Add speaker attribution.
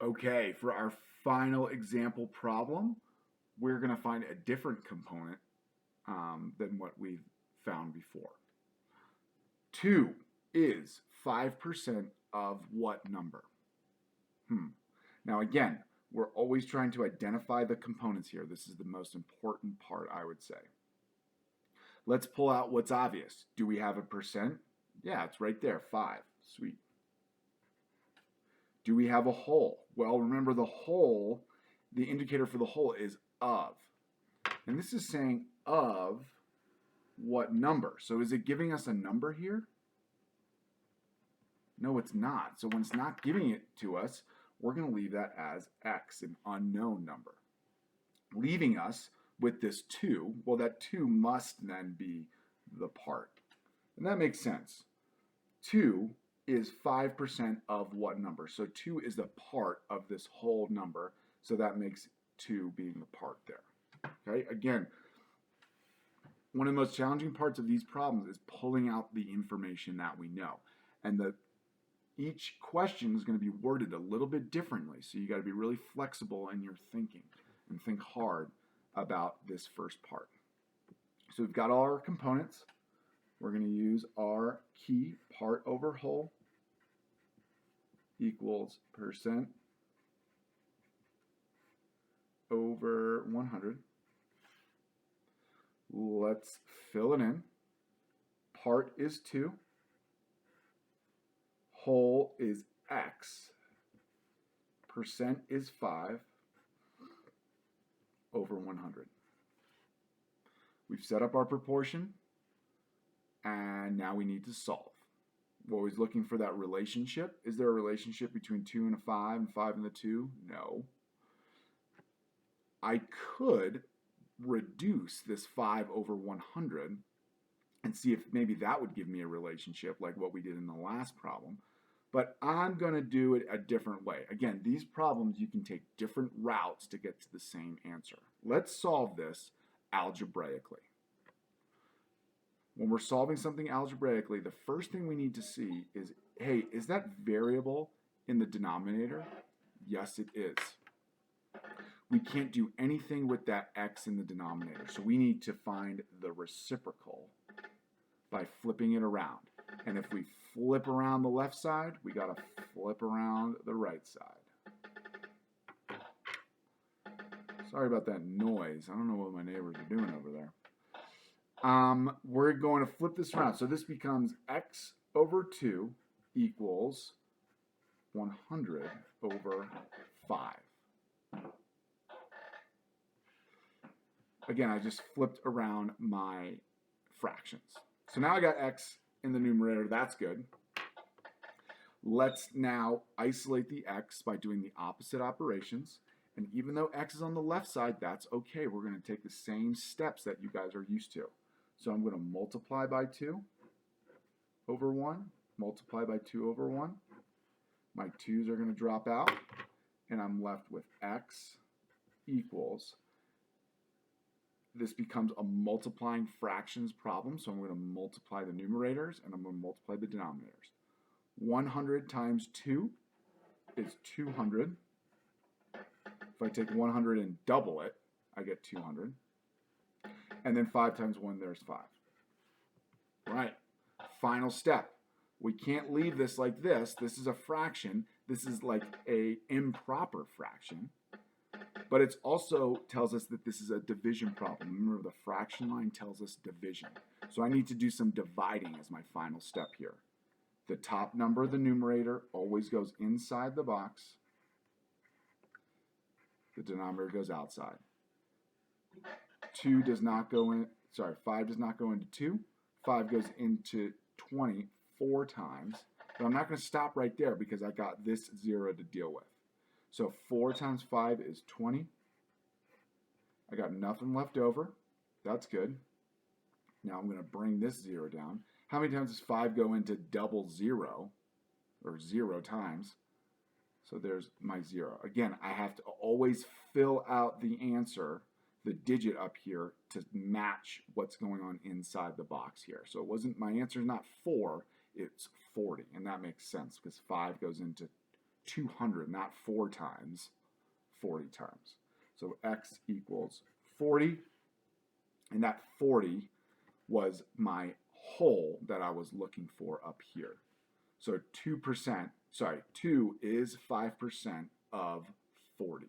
Speaker 1: Okay, for our final example problem, we're going to find a different component than what we've found before. 2 is 5% of what number? Now again, we're always trying to identify the components here. This is the most important part, I would say. Let's pull out what's obvious. Do we have a percent? Yeah, it's right there, 5. Sweet. Do we have a whole? Well, remember the whole, the indicator for the whole is of. And this is saying of what number? So is it giving us a number here? No, it's not. So when it's not giving it to us, we're going to leave that as x, an unknown number. Leaving us with this 2, well, that 2 must then be the part. And that makes sense. 2 is 5% of what number? So 2 is the part of this whole number. So that makes 2 being the part there. Okay, again, one of the most challenging parts of these problems is pulling out the information that we know. And each question is going to be worded a little bit differently. So you got to be really flexible in your thinking and think hard about this first part. So we've got all our components. We're going to use our key, part over whole equals percent over 100. Let's fill it in. Part is 2. Whole is x. Percent is 5 over 100. We've set up our proportion, and now we need to solve. We're always looking for that relationship. Is there a relationship between 2 and a 5 and 5 and the 2? No. I could reduce this 5 over 100 and see if maybe that would give me a relationship like what we did in the last problem. But I'm going to do it a different way. Again, these problems, you can take different routes to get to the same answer. Let's solve this algebraically. When we're solving something algebraically, the first thing we need to see is, hey, is that variable in the denominator? Yes, it is. We can't do anything with that x in the denominator, so we need to find the reciprocal by flipping it around. And if we flip around the left side, we got to flip around the right side. Sorry about that noise. I don't know what my neighbors are doing over there. We're going to flip this around. So this becomes x over 2 equals 100 over 5. Again, I just flipped around my fractions. So now I got x in the numerator. That's good. Let's now isolate the x by doing the opposite operations. And even though x is on the left side, that's okay. We're going to take the same steps that you guys are used to. So I'm going to multiply by 2 over 1, multiply by 2 over 1. My 2's are going to drop out, and I'm left with x equals, this becomes a multiplying fractions problem, so I'm going to multiply the numerators, and I'm going to multiply the denominators. 100 times 2 is 200. If I take 100 and double it, I get 200. And then 5 times 1, there's 5. Right. Final step. We can't leave this like this. This is a fraction. This is like an improper fraction. But it also tells us that this is a division problem. Remember, the fraction line tells us division. So I need to do some dividing as my final step here. The top number of the numerator always goes inside the box. The denominator goes outside. 2 does not go in, 5 does not go into 2. 5 goes into 20 4 times. But I'm not going to stop right there because I got this 0 to deal with. So 4 times 5 is 20. I got nothing left over. That's good. Now I'm going to bring this 0 down. How many times does 5 go into double 0? Or 0 times. So there's my 0. Again, I have to always fill out the answer, the digit up here, to match what's going on inside the box here. So it wasn't, my answer is not 4, it's 40. And that makes sense because 5 goes into 200, not 4 times, 40 times. So x equals 40, and that 40 was my whole that I was looking for up here. So 2% is 5% of 40.